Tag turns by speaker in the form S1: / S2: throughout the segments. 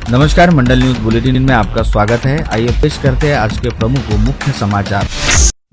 S1: नमस्कार, मंडल news bulletin में आपका स्वागत है। आइए पेश करते हैं आज के प्रमुख व मुख्य समाचार।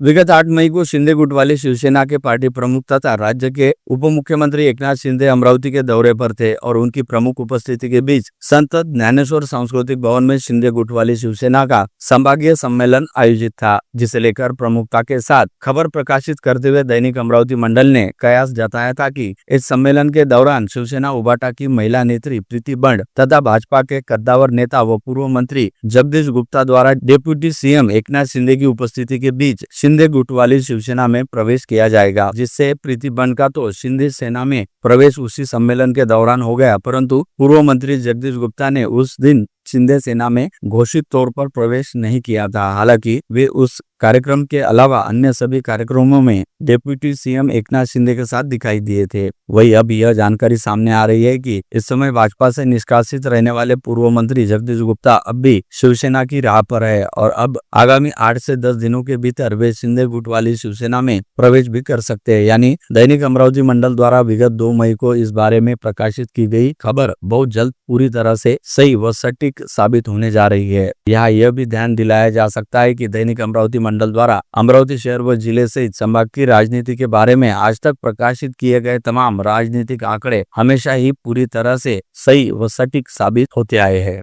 S1: विगत 8 मई को शिंदे गुट वाली शिवसेना के पार्टी प्रमुख तथा राज्य के उप मुख्यमंत्री एकनाथ शिंदे अमरावती के दौरे पर थे और उनकी प्रमुख उपस्थिति के बीच संत ज्ञानेश्वर सांस्कृतिक भवन में शिंदे गुट वाली शिवसेना का संभागीय सम्मेलन आयोजित था, जिसे लेकर प्रमुखता के साथ खबर प्रकाशित करते हुए दैनिक अमरावती मंडल ने कयास जताया था कि इस सम्मेलन के दौरान शिवसेना उबाटा की महिला नेत्री प्रीति बंड तथा भाजपा के कद्दावर नेता व पूर्व मंत्री जगदीश गुप्ता द्वारा डिप्टी सीएम एकनाथ शिंदे की उपस्थिति के बीच शिंदे गुट वाली शिवसेना में प्रवेश किया जाएगा, जिससे प्रीति बंड का तो शिंदे सेना में प्रवेश उसी सम्मेलन के दौरान हो गया, परंतु पूर्व मंत्री जगदीश गुप्ता ने उस दिन शिंदे सेना में घोषित तौर पर प्रवेश नहीं किया था। हालांकि वे उस कार्यक्रम के अलावा अन्य सभी कार्यक्रमों में डिप्टी सीएम एकनाथ शिंदे के साथ दिखाई दिए थे। वही अब यह जानकारी सामने आ रही है कि इस समय भाजपा से निष्कासित रहने वाले पूर्व मंत्री जगदीश गुप्ता अब भी शिवसेना की राह पर है और अब आगामी 8 से 10 दिनों के भीतर वे शिंदे गुट वाली शिवसेना में प्रवेश भी कर सकते हैं। यानी दैनिक अमरावती मंडल द्वारा विगत 2 मई को इस बारे में प्रकाशित की गई खबर बहुत जल्द पूरी तरह से सही व सटीक साबित होने जा रही है। यहाँ यह भी ध्यान दिलाया जा सकता है कि दैनिक अमरावती मंडल द्वारा अमरावती शहर व जिले सहित संभाग की राजनीति के बारे में आज तक प्रकाशित किए गए तमाम राजनीतिक आंकड़े हमेशा ही पूरी तरह से सही व सटीक साबित होते आए हैं।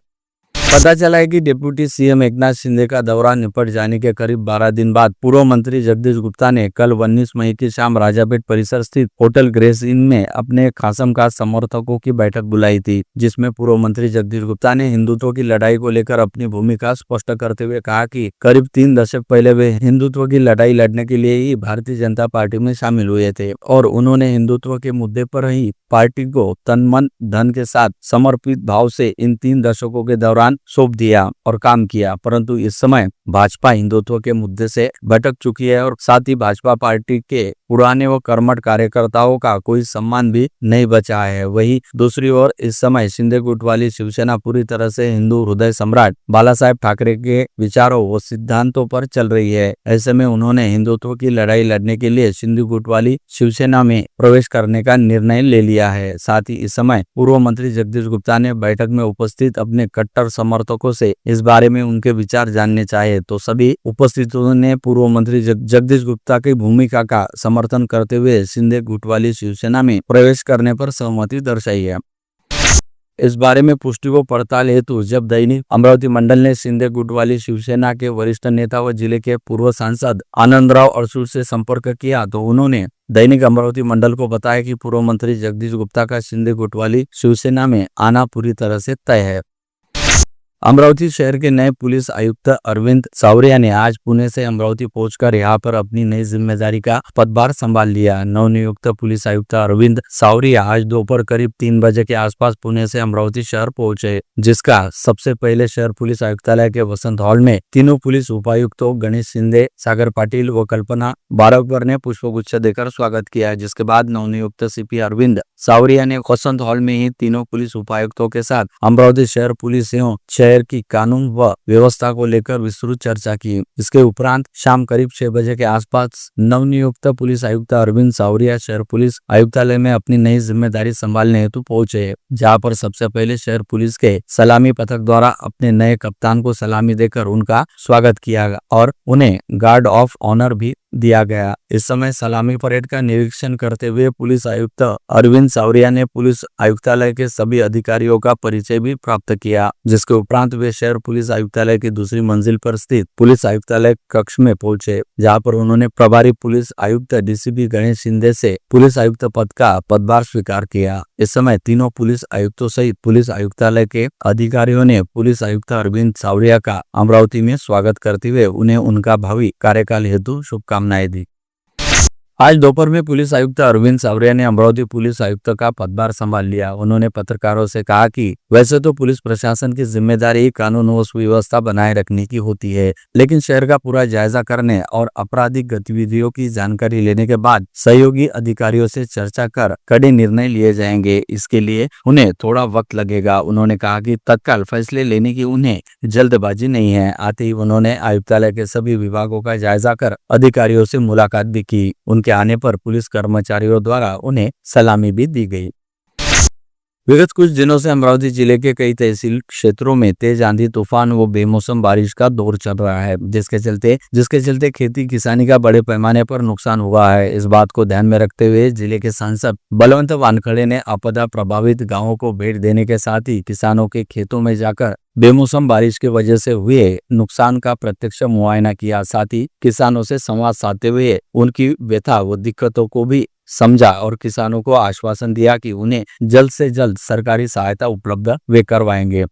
S1: पता चला है कि डिप्टी सीएम एकनाथ शिंदे का दौरा निपट जाने के करीब 12 दिन बाद पूर्व मंत्री जगदीश गुप्ता ने कल 19 मई की शाम राजापेट परिसर स्थित होटल ग्रेस इन में अपने खासम खास समर्थकों की बैठक बुलाई थी, जिसमें पूर्व मंत्री जगदीश गुप्ता ने हिंदुत्व की लड़ाई को लेकर अपनी भूमिका स्पष्ट करते हुए कहा कि करीब 3 दशक पहले वे हिंदुत्व की लड़ाई लड़ने के लिए ही भारतीय जनता पार्टी में शामिल हुए थे और उन्होंने हिंदुत्व के मुद्दे पर ही पार्टी को तन मन धन के साथ समर्पित भाव से इन 3 दशकों के दौरान सौंप दिया और काम किया, परंतु इस समय भाजपा हिंदुत्व के मुद्दे से भटक चुकी है और साथ ही भाजपा पार्टी के पुराने व कर्मठ कार्यकर्ताओं का कोई सम्मान भी नहीं बचा है। वही दूसरी ओर इस समय शिंदे गुट वाली शिवसेना पूरी तरह से हिंदू हृदय सम्राट बाला साहेब ठाकरे के विचारों व सिद्धांतों पर चल रही है। ऐसे में उन्होंने हिंदुत्व की लड़ाई लड़ने के लिए शिंदे गुट वाली शिवसेना में प्रवेश करने का निर्णय ले लिया है। साथ ही इस समय पूर्व मंत्री जगदीश गुप्ता ने बैठक में उपस्थित अपने कट्टर समर्थकों से इस बारे में उनके विचार जानने चाहे तो सभी उपस्थितों ने पूर्व मंत्री जगदीश गुप्ता की भूमिका का समर्थन करते हुए शिंदे गुट वाली शिवसेना में प्रवेश करने पर सहमति दर्शाई है। इस बारे में पुष्टि व पड़ताल हेतु जब दैनिक अमरावती मंडल ने शिंदे गुट वाली शिवसेना के वरिष्ठ नेता व जिले के पूर्व सांसद आनंदराव अड़सूल से संपर्क किया तो उन्होंने दैनिक अमरावती मंडल को बताया कि पूर्व मंत्री जगदीश गुप्ता का शिंदे गुट वाली शिवसेना में आना पूरी तरह से तय है। अमरावती शहर के नए पुलिस आयुक्त अरविंद सावरिया ने आज पुणे से अमरावती पहुंचकर यहां पर अपनी नई जिम्मेदारी का पदभार संभाल लिया। नवनियुक्त पुलिस आयुक्त अरविंद सावरिया आज दोपहर करीब 3 बजे के आसपास पुणे से अमरावती शहर पहुंचे, जिसका सबसे पहले शहर पुलिस आयुक्तालय के वसंत हॉल में तीनों पुलिस उपायुक्तों गणेश शिंदे, सागर पाटिल व कल्पना बारकवर ने पुष्पगुच्छ देकर स्वागत किया, जिसके बाद नवनियुक्त सीपी अरविंद सावरिया ने वसंत हॉल में ही तीनों पुलिस उपायुक्तों के साथ अमरावती शहर पुलिस एवं शहर की कानून व व्यवस्था को लेकर विस्तृत चर्चा की। इसके उपरांत शाम करीब 6 बजे के आसपास नवनियुक्त पुलिस आयुक्त अरविंद सावरिया शहर पुलिस आयुक्तालय में अपनी नई जिम्मेदारी संभालने हेतु पहुंचे, जहां पर सबसे पहले शहर पुलिस के सलामी पथक द्वारा अपने नए कप्तान को सलामी देकर उनका स्वागत किया और उन्हें गार्ड ऑफ ऑनर भी दिया गया। इस समय सलामी परेड का निरीक्षण करते हुए पुलिस आयुक्त अरविंद सावरिया ने पुलिस आयुक्तालय के सभी अधिकारियों का परिचय भी प्राप्त किया, जिसके उपरांत वे शहर पुलिस आयुक्तालय की दूसरी मंजिल पर स्थित पुलिस आयुक्तालय कक्ष में पहुंचे, जहां पर उन्होंने प्रभारी पुलिस आयुक्त डीसीपी गणेश शिंदे से पुलिस आयुक्त पद का पदभार स्वीकार किया। इस समय तीनों पुलिस आयुक्तों सहित पुलिस आयुक्तालय के अधिकारियों ने पुलिस आयुक्त अरविंद सावरिया का अमरावती में स्वागत करते हुए उन्हें उनका भावी कार्यकाल हेतु शुभकामनाएं दी। आज दोपहर में पुलिस आयुक्त अरविंद सावरिया ने अमरावती पुलिस आयुक्त का पदभार संभाल लिया। उन्होंने पत्रकारों से कहा कि वैसे तो पुलिस प्रशासन की जिम्मेदारी कानून व सुव्यवस्था बनाए रखने की होती है, लेकिन शहर का पूरा जायजा करने और आपराधिक गतिविधियों की जानकारी लेने के बाद सहयोगी अधिकारियों से चर्चा कर कड़े निर्णय लिए जाएंगे। इसके लिए उन्हें थोड़ा वक्त लगेगा। उन्होंने कहा कि तत्काल फैसले लेने की उन्हें जल्दबाजी नहीं है। आते ही उन्होंने आयुक्तालय के सभी विभागों का जायजा कर अधिकारियों से मुलाकात भी की। उनके आने पर पुलिस कर्मचारियों द्वारा उन्हें सलामी भी दी गई। विगत कुछ दिनों से अमरावती जिले के कई तहसील क्षेत्रों में तेज आंधी तूफान व बेमौसम बारिश का दौर चल रहा है, जिसके चलते खेती किसानी का बड़े पैमाने पर नुकसान हुआ है। इस बात को ध्यान में रखते हुए जिले के सांसद बलवंत वानखड़े ने आपदा प्रभावित गांवों को भेंट देने के साथ ही किसानों के खेतों में जाकर बेमौसम बारिश की वजह से हुए नुकसान का प्रत्यक्ष मुआयना किया। साथ ही किसानों से संवाद साधते हुए उनकी व्यथा व दिक्कतों को भी समझा और किसानों को आश्वासन दिया कि उन्हें जल्द से जल्द सरकारी सहायता उपलब्ध वे करवाएंगे।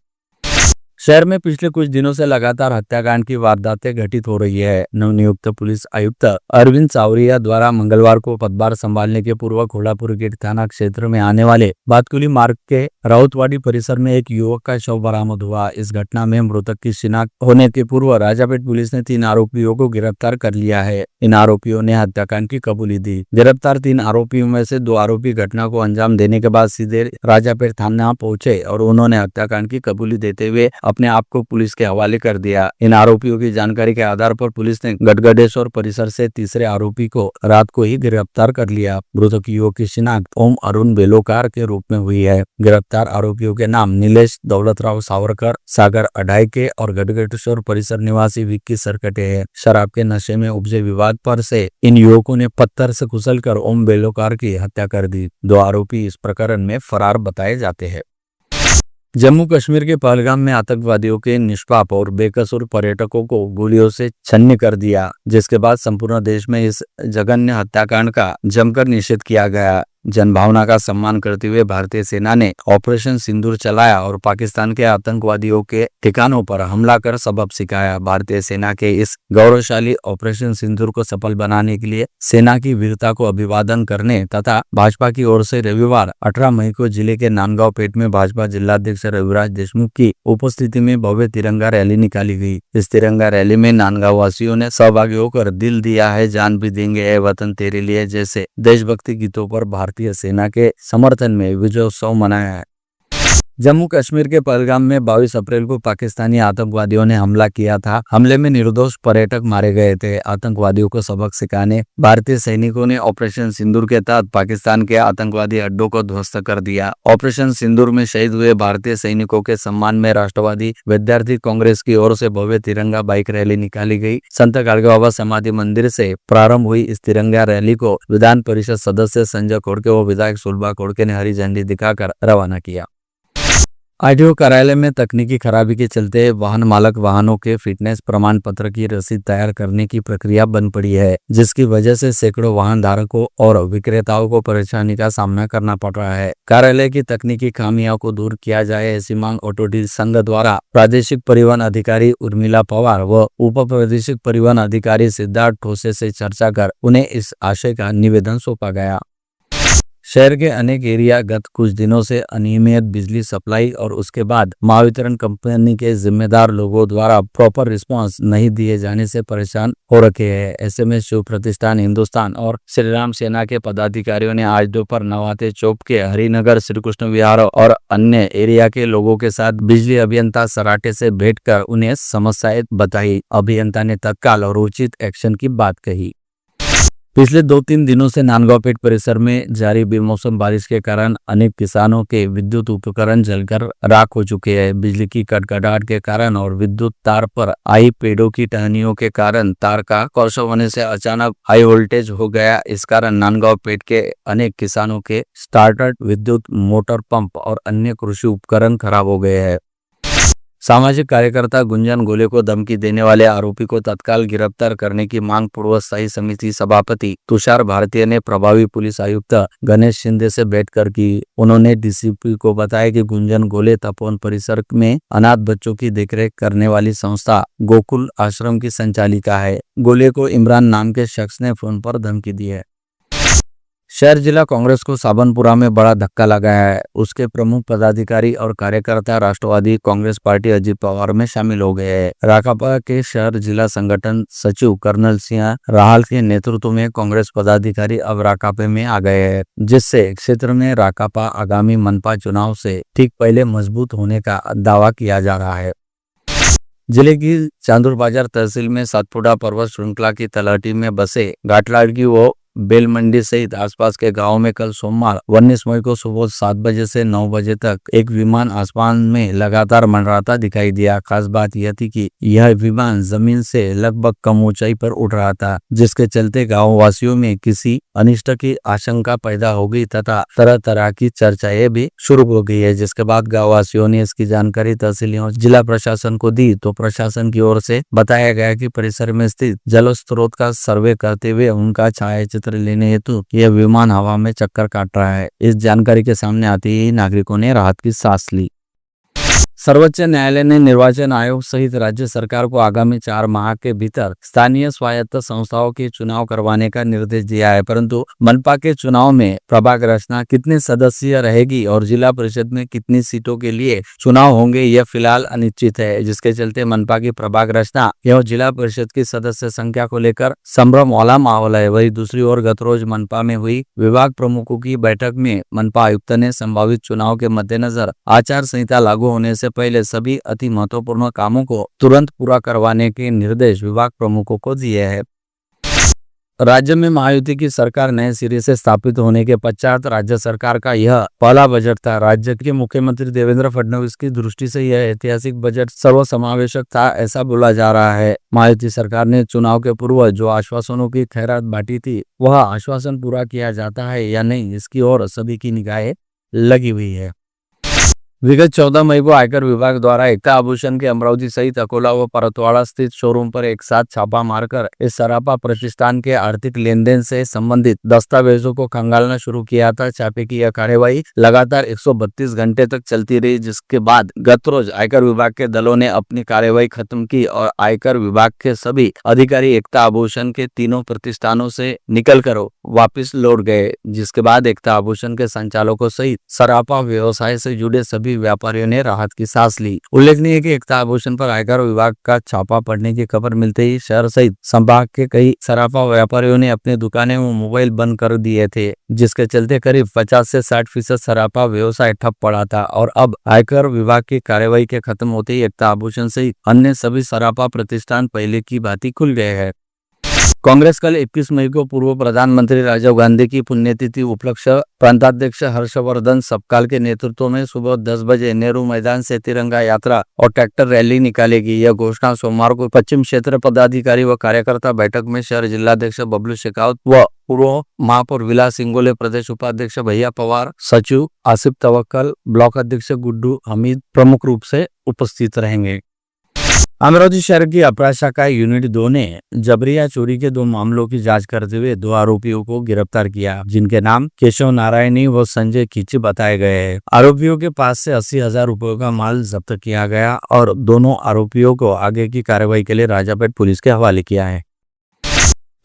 S1: शहर में पिछले कुछ दिनों से लगातार हत्याकांड की वारदातें घटित हो रही है। नवनियुक्त पुलिस आयुक्त अरविंद सावरिया द्वारा मंगलवार को पदभार संभालने के पूर्व घोड़ापुर गेट थाना क्षेत्र में आने वाले बातकुली मार्ग के राउतवाड़ी परिसर में एक युवक का शव बरामद हुआ। इस घटना में मृतक की शिनाख्त होने के पूर्व राजापेट पुलिस ने 3 आरोपियों को गिरफ्तार कर लिया है। इन आरोपियों ने हत्याकांड की कबूली दी। गिरफ्तार 3 आरोपियों में से 2 आरोपी घटना को अंजाम देने के बाद सीधे राजापेट थाना पहुंचे और उन्होंने हत्याकांड की कबूली देते हुए अपने आप को पुलिस के हवाले कर दिया। इन आरोपियों की जानकारी के आधार पर पुलिस ने गढ़गढ़ेश्वर परिसर से तीसरे आरोपी को रात को ही गिरफ्तार कर लिया। मृतक युवक की शिनाख्त ओम अरुण बेलोकार के रूप में हुई है। गिरफ्तार आरोपियों के नाम नीलेश दौलतराव सावरकर, सागर अढाईके और गढ़गढ़ेश्वर परिसर निवासी विक्की सरकटे है। शराब के नशे में उपजे विवाद पर से इन युवकों ने पत्थर से कुचलकर ओम बेलोकार की हत्या कर दी। 2 आरोपी इस प्रकरण में फरार बताए जाते हैं। जम्मू कश्मीर के पहलगाम में आतंकवादियों के निष्पाप और बेकसूर पर्यटकों को गोलियों से छन्नी कर दिया, जिसके बाद संपूर्ण देश में इस जघन्य हत्याकांड का जमकर निषेध किया गया। जनभावना का सम्मान करते हुए भारतीय सेना ने ऑपरेशन सिंदूर चलाया और पाकिस्तान के आतंकवादियों के ठिकानों पर हमला कर सबक सिखाया। भारतीय सेना के इस गौरवशाली ऑपरेशन सिंदूर को सफल बनाने के लिए सेना की वीरता को अभिवादन करने तथा भाजपा की ओर से रविवार 18 मई को जिले के नांदगांव पेट में भाजपा जिलाध्यक्ष रविराज देशमुख की उपस्थिति में भव्य तिरंगा रैली निकाली गई। इस तिरंगा रैली में नांदगांव वासियों ने सहभागी होकर दिल दिया है जान भी देंगे ए वतन तेरे लिए जैसे देशभक्ति गीतों पर भारतीय सेना के समर्थन में विजयोत्सव मनाया है। जम्मू कश्मीर के पहलगाम में 22 अप्रैल को पाकिस्तानी आतंकवादियों ने हमला किया था। हमले में निर्दोष पर्यटक मारे गए थे। आतंकवादियों को सबक सिखाने भारतीय सैनिकों ने ऑपरेशन सिंदूर के तहत पाकिस्तान के आतंकवादी अड्डों को ध्वस्त कर दिया। ऑपरेशन सिंदूर में शहीद हुए भारतीय सैनिकों के सम्मान में राष्ट्रवादी विद्यार्थी कांग्रेस की ओर से भव्य तिरंगा बाइक रैली निकाली गई। संत गाडगे बाबा समाधि मंदिर से प्रारंभ हुई इस तिरंगा रैली को विधान परिषद सदस्य संजय कोड़के व विधायक सुलभा कोड़के ने हरी झंडी दिखाकर रवाना किया। आरटीओ कार्यालय में तकनीकी खराबी के चलते वाहन मालक वाहनों के फिटनेस प्रमाण पत्र की रसीद तैयार करने की प्रक्रिया बंद पड़ी है, जिसकी वजह से सैकड़ों वाहन धारकों और विक्रेताओं को परेशानी का सामना करना पड़ रहा है। कार्यालय की तकनीकी खामियों को दूर किया जाए ऐसी मांग ऑटो डीलर संघ द्वारा प्रादेशिक परिवहन अधिकारी उर्मिला पवार व उप प्रादेशिक परिवहन अधिकारी सिद्धार्थ ठोसे से चर्चा कर उन्हें इस आशय का निवेदन सौंपा गया। शहर के अनेक एरिया गत कुछ दिनों से अनियमित बिजली सप्लाई और उसके बाद महावितरण कंपनी के जिम्मेदार लोगों द्वारा प्रॉपर रिस्पांस नहीं दिए जाने से परेशान हो रखे हैं। ऐसे में शिव प्रतिष्ठान हिंदुस्तान और श्री राम सेना के पदाधिकारियों ने आज दोपहर नवाते चौक के हरिनगर, श्री कृष्ण विहार और अन्य एरिया के लोगों के साथ बिजली अभियंता सराटे से भेंट कर उन्हें समस्याएं बताई। अभियंता ने तत्काल और उचित एक्शन की बात कही। पिछले 2-3 दिनों से नांदगांव पेट परिसर में जारी बेमौसम बारिश के कारण अनेक किसानों के विद्युत उपकरण जलकर राख हो चुके हैं। बिजली की कड़कड़ाहट के कारण और विद्युत तार पर आई पेड़ों की टहनियों के कारण तार का क्रॉस होने से अचानक हाई वोल्टेज हो गया। इस कारण नांदगांव पेट के अनेक किसानों के स्टार्टर, विद्युत मोटर पंप और अन्य कृषि उपकरण खराब हो गए हैं। सामाजिक कार्यकर्ता गुंजन गोले को धमकी देने वाले आरोपी को तत्काल गिरफ्तार करने की मांग पूर्व स्थायी समिति सभापति तुषार भारतीय ने प्रभावी पुलिस आयुक्त गणेश शिंदे से भेंट कर की। उन्होंने डीसीपी को बताया कि गुंजन गोले तपोवन परिसर में अनाथ बच्चों की देखरेख करने वाली संस्था गोकुल आश्रम की संचालिका है। गोले को इमरान नाम के शख्स ने फोन पर धमकी दी है। शहर जिला कांग्रेस को साबनपुरा में बड़ा धक्का लगा है। उसके प्रमुख पदाधिकारी और कार्यकर्ता राष्ट्रवादी कांग्रेस पार्टी अजित पवार में शामिल हो गए हैं। राकापा के शहर जिला संगठन सचिव कर्नल सिंह राहल के नेतृत्व में कांग्रेस पदाधिकारी अब राकापा में आ गए हैं, जिससे क्षेत्र में राकापा आगामी मनपा चुनाव से ठीक पहले मजबूत होने का दावा किया जा रहा है। जिले की चांदूर बाजार तहसील में सातपुड़ा पर्वत श्रृंखला की तलहटी में बसे घाटलाड़की व बेल मंडी सहित आसपास के गांवों में कल सोमवार 19 मई को सुबह 7 बजे से 9 बजे तक एक विमान आसमान में लगातार मंडराता दिखाई दिया। खास बात यह थी कि यह विमान जमीन से लगभग कम ऊंचाई पर उड़ रहा था, जिसके चलते गाँव वासियों में किसी अनिष्ट की आशंका पैदा हो गई तथा तरह तरह की चर्चाएं भी शुरू हो गई है। जिसके बाद गाँव वासियों ने इसकी जानकारी तहसीलियों जिला प्रशासन को दी तो प्रशासन की ओर से बताया गया कि परिसर में स्थित जल स्रोत का सर्वे करते हुए उनका छायाचित्र लेने हेतु यह विमान हवा में चक्कर काट रहा है। इस जानकारी के सामने आते ही नागरिकों ने राहत की सांस ली। सर्वोच्च न्यायालय ने निर्वाचन आयोग सहित राज्य सरकार को आगामी 4 माह के भीतर स्थानीय स्वायत्त संस्थाओं के चुनाव करवाने का निर्देश दिया है, परंतु मनपा के चुनाव में प्रभाग रचना कितने सदस्य रहेगी और जिला परिषद में कितनी सीटों के लिए चुनाव होंगे यह फिलहाल अनिश्चित है, जिसके चलते मनपा की प्रभाग रचना एवं जिला परिषद की सदस्य संख्या को लेकर संभ्रम वाला माहौल है। वही दूसरी ओर गत रोज मनपा में हुई विभाग प्रमुखों की बैठक में मनपा आयुक्त ने संभावित चुनाव के मद्देनजर आचार संहिता लागू होने से पहले सभी अति महत्वपूर्ण कामों को तुरंत पूरा करवाने के निर्देश विभाग प्रमुखों को दिए हैं। राज्य में महायुति की सरकार नए सिरे से स्थापित होने के पश्चात राज्य सरकार का यह पहला बजट था। राज्य के मुख्यमंत्री देवेंद्र फडणवीस की दृष्टि से यह ऐतिहासिक बजट सर्वसमावेशक था, ऐसा बोला जा रहा है। महायुति सरकार ने चुनाव के पूर्व जो आश्वासनों की खैरात बांटी थी, वह आश्वासन पूरा किया जाता है या नहीं, इसकी ओर सभी की निगाहें लगी हुई है। विगत 14 मई को आयकर विभाग द्वारा एकता आभूषण के अमरावती सहित अकोला व परतवाड़ा स्थित शोरूम पर एक साथ छापा मारकर इस सराफा प्रतिष्ठान के आर्थिक लेन देन से संबंधित दस्तावेजों को खंगालना शुरू किया था। छापे की यह कार्यवाही लगातार 132 घंटे तक चलती रही, जिसके बाद गत रोज आयकर विभाग के दलों ने अपनी कार्यवाही खत्म की और आयकर विभाग के सभी अधिकारी एकता आभूषण के तीनों प्रतिष्ठानों से निकल कर वापिस लौट गए, जिसके बाद एकता आभूषण के संचालकों सहित सराफा व्यवसाय से जुड़े सभी व्यापारियों ने राहत की सांस ली। उल्लेखनीय है कि एकता आभूषण पर आयकर विभाग का छापा पड़ने की खबर मिलते ही शहर सहित संभाग के कई सराफा व्यापारियों ने अपनी दुकानें व मोबाइल बंद कर दिए थे, जिसके चलते करीब 50 से 60% सराफा व्यवसाय ठप पड़ा था। और अब आयकर विभाग की कार्यवाही के खत्म होते ही एकता आभूषण सहित अन्य सभी सराफा प्रतिष्ठान पहले की भांति खुल गए हैं। कांग्रेस कल 21 मई को पूर्व प्रधानमंत्री राजीव गांधी की पुण्यतिथि उपलक्ष्य प्रांताध्यक्ष हर्षवर्धन सपकाल के नेतृत्व में सुबह 10 बजे नेहरू मैदान से तिरंगा यात्रा और ट्रैक्टर रैली निकालेगी। यह घोषणा सोमवार को पश्चिम क्षेत्र पदाधिकारी व कार्यकर्ता बैठक में शहर जिलाध्यक्ष बबलू शेखावत व पूर्व महापौर विलास सिंगोले, प्रदेश उपाध्यक्ष भैया पवार, सचिव आसिफ तवक्कल, ब्लॉक अध्यक्ष गुड्डू हमीद प्रमुख रूप से उपस्थित रहेंगे। अमरावती शहर की अपराध शाखा यूनिट 2 ने जबरिया चोरी के 2 मामलों की जांच करते हुए 2 आरोपियों को गिरफ्तार किया, जिनके नाम केशव नारायणी व संजय खींची बताए गए हैं। आरोपियों के पास से 80,000 रुपयों का माल जब्त किया गया और दोनों आरोपियों को आगे की कार्रवाई के लिए राजापेट पुलिस के हवाले किया है।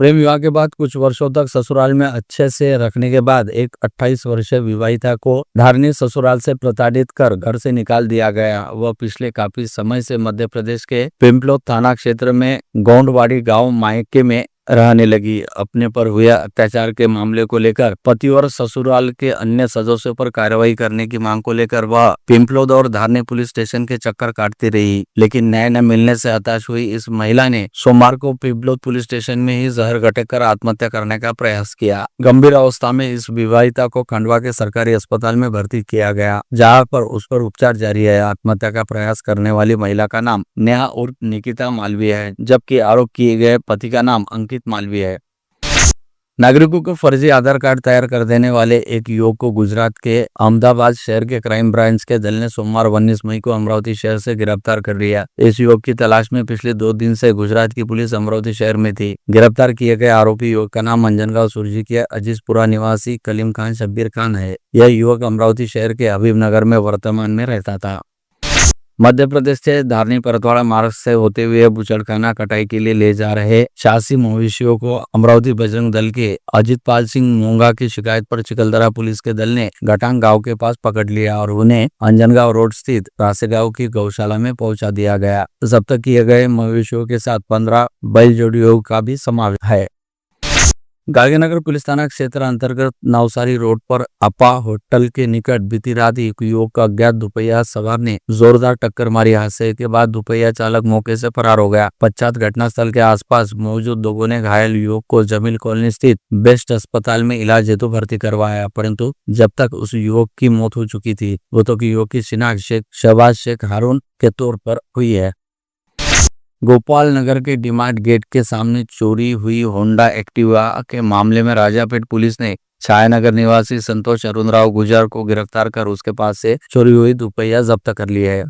S1: प्रेम विवाह के बाद कुछ वर्षों तक ससुराल में अच्छे से रखने के बाद एक 28 वर्षीय विवाहिता को धारनी ससुराल से प्रताड़ित कर घर से निकाल दिया गया। वह पिछले काफी समय से मध्य प्रदेश के पिंपलोद थाना क्षेत्र में गोंडवाड़ी गांव मायके में रहने लगी। अपने पर हुए अत्याचार के मामले को लेकर पति और ससुराल के अन्य सदस्यों पर कार्रवाई करने की मांग को लेकर वह पिंपलोद और धारनी पुलिस स्टेशन के चक्कर काटती रही, लेकिन न्याय न मिलने से हताश हुई इस महिला ने सोमवार को पिंपलोद पुलिस स्टेशन में ही जहर घटक कर आत्महत्या करने का प्रयास किया। गंभीर अवस्था में इस विवाहिता को खंडवा के सरकारी अस्पताल में भर्ती किया गया, जहाँ पर उस पर उपचार जारी है। आत्महत्या का प्रयास करने वाली महिला का नाम नेहा उर्फ निकिता मालवीय है, जबकि आरोप किए गए पति का नाम मालवीय है। नागरिकों को फर्जी आधार कार्ड तैयार कर देने वाले एक युवक को गुजरात के अहमदाबाद शहर के क्राइम ब्रांच के दल ने सोमवार 19 मई को अमरावती शहर से गिरफ्तार कर लिया। इस युवक की तलाश में पिछले 2 दिन से गुजरात की पुलिस अमरावती शहर में थी। गिरफ्तार किए गए आरोपी युवक का नाम अंजनगांव सुरजी के अजीजपुरा निवासी कलीम खान शब्बीर खान है। यह युवक अमरावती शहर के हबीबनगर में वर्तमान में रहता था। मध्य प्रदेश से धारनी परतवाड़ा मार्ग से होते हुए बुचड़खाना कटाई के लिए ले जा रहे 86 मवेशियों को अमरावती बजरंग दल के अजितपाल सिंह मोंगा की शिकायत पर चिकलदरा पुलिस के दल ने घटांग गांव के पास पकड़ लिया और उन्हें अंजनगांव रोड स्थित रासेगांव की गौशाला में पहुंचा दिया गया। जब्त किए गए मवेशियों के साथ 15 बैल जोड़ियों का भी समावेश है। गांधीनगर पुलिस थाना क्षेत्र अंतर्गत नवसारी रोड पर अपा होटल के निकट बीती रात एक युवक का अज्ञात दोपहिया सवार ने जोरदार टक्कर मारी। हादसे के बाद दोपहिया चालक मौके से फरार हो गया। पश्चात घटनास्थल के आसपास मौजूद लोगों ने घायल युवक को जमील कॉलोनी स्थित बेस्ट अस्पताल में इलाज हेतु भर्ती करवाया, परंतु जब तक उस युवक की मौत हो चुकी थी। मृतक युवक की शिनाख्त शेख शहबाज शेख हारून के तौर पर हुई है। गोपाल नगर के डीमार्ट गेट के सामने चोरी हुई होंडा एक्टिवा के मामले में राजापेट पुलिस ने छायानगर निवासी संतोष अरुणराव गुजर को गिरफ्तार कर उसके पास से चोरी हुई दोपहिया जब्त कर लिया है।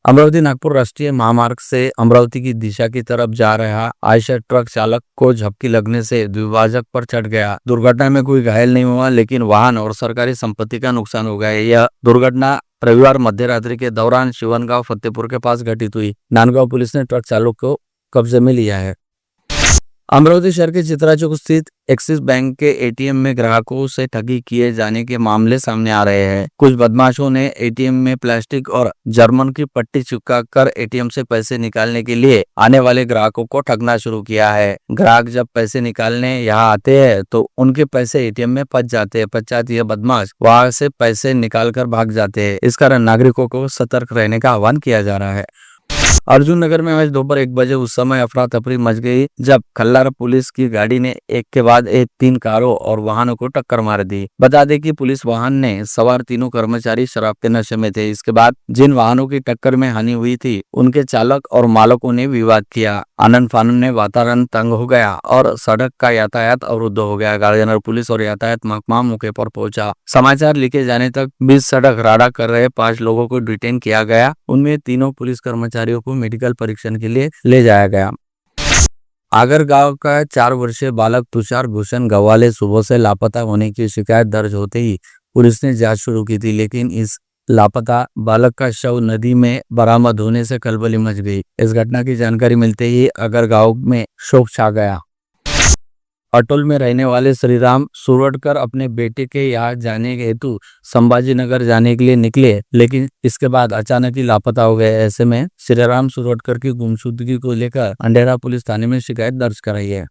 S1: अमरावती नागपुर राष्ट्रीय महामार्ग से अमरावती की दिशा की तरफ जा रहा आयशर ट्रक चालक को झपकी लगने से द्विभाजक पर चढ़ गया। दुर्घटना में कोई घायल नहीं हुआ, लेकिन वाहन और सरकारी संपत्ति का नुकसान हो गया। यह दुर्घटना रविवार मध्य रात्रि के दौरान शिवनगांव फतेहपुर के पास घटित हुई। नांदगांव पुलिस ने ट्रक चालक को कब्जे में लिया है। अमरावती शहर के चित्रा चौक स्थित एक्सिस बैंक के एटीएम में ग्राहकों से ठगी किए जाने के मामले सामने आ रहे हैं। कुछ बदमाशों ने एटीएम में प्लास्टिक और जर्मन की पट्टी चिपका कर एटीएम से पैसे निकालने के लिए आने वाले ग्राहकों को ठगना शुरू किया है। ग्राहक जब पैसे निकालने यहाँ आते हैं तो उनके पैसे एटीएम में फंस जाते हैं। पश्चात ये बदमाश वहां से पैसे निकाल कर भाग जाते हैं। इस कारण नागरिकों को सतर्क रहने का आह्वान किया जा रहा है। अर्जुन नगर में आज दोपहर 1 बजे उस समय अफरा तफरी मच गई जब खल्लार पुलिस की गाड़ी ने एक के बाद एक 3 कारों और वाहनों को टक्कर मार दी। बता दें कि पुलिस वाहन ने सवार तीनों कर्मचारी शराब के नशे में थे। इसके बाद जिन वाहनों की टक्कर में हानि हुई थी उनके चालक और मालकों ने विवाद किया। आनंद फानन में वातावरण तंग हो गया और सड़क का यातायात अवरुद्ध हो गया। गांधीनगर पुलिस और यातायात महकमा मौके पर पहुंचा। समाचार लिखे जाने तक बीच सड़क राडा कर रहे 5 लोगों को डिटेन किया गया। उनमें तीनों पुलिस कर्मचारियों को मेडिकल परीक्षण के लिए ले जाया गया। आगर गांव का 4 वर्षीय बालक तुषार भूषण गवाले सुबह से लापता होने की शिकायत दर्ज होते ही पुलिस ने जांच शुरू की थी, लेकिन इस लापता बालक का शव नदी में बरामद होने से खलबली मच गई। इस घटना की जानकारी मिलते ही आगर गांव में शोक छा गया। अटोल में रहने वाले श्रीराम सुरवटकर अपने बेटे के यहाँ जाने हेतु संभाजी नगर जाने के लिए निकले, लेकिन इसके बाद अचानक ही लापता हो गए। ऐसे में श्रीराम सुरवटकर की गुमशुदगी को लेकर अंधेरा पुलिस थाने में शिकायत दर्ज कराई है।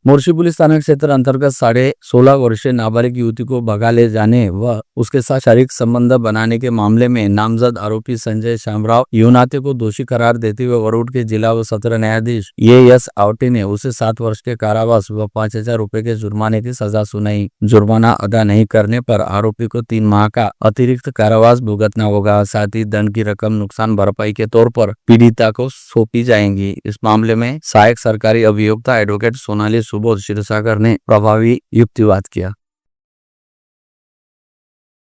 S1: मोर्शी पुलिस थाना क्षेत्र अंतर्गत 16.5 वर्षीय नाबालिग युवती को भगा ले जाने व उसके साथ शारीरिक संबंध बनाने के मामले में नामजद आरोपी संजय शामराव यूनाते को दोषी करार देते हुए वरुड के जिला व सत्र न्यायाधीश एएस आवटे ने उसे 7 वर्ष के कारावास व 5,000 रुपए के जुर्माने की सजा सुनाई। जुर्माना अदा नहीं करने पर आरोपी को 3 माह का अतिरिक्त कारावास भुगतना होगा। साथ ही दंड की रकम नुकसान भरपाई के तौर पर पीड़िता को सौंपी जाएंगी। इस मामले में सहायक सरकारी अभियोक्ता एडवोकेट सोनाली सुबोध क्षीरसागर ने प्रभावी युक्तिवाद किया।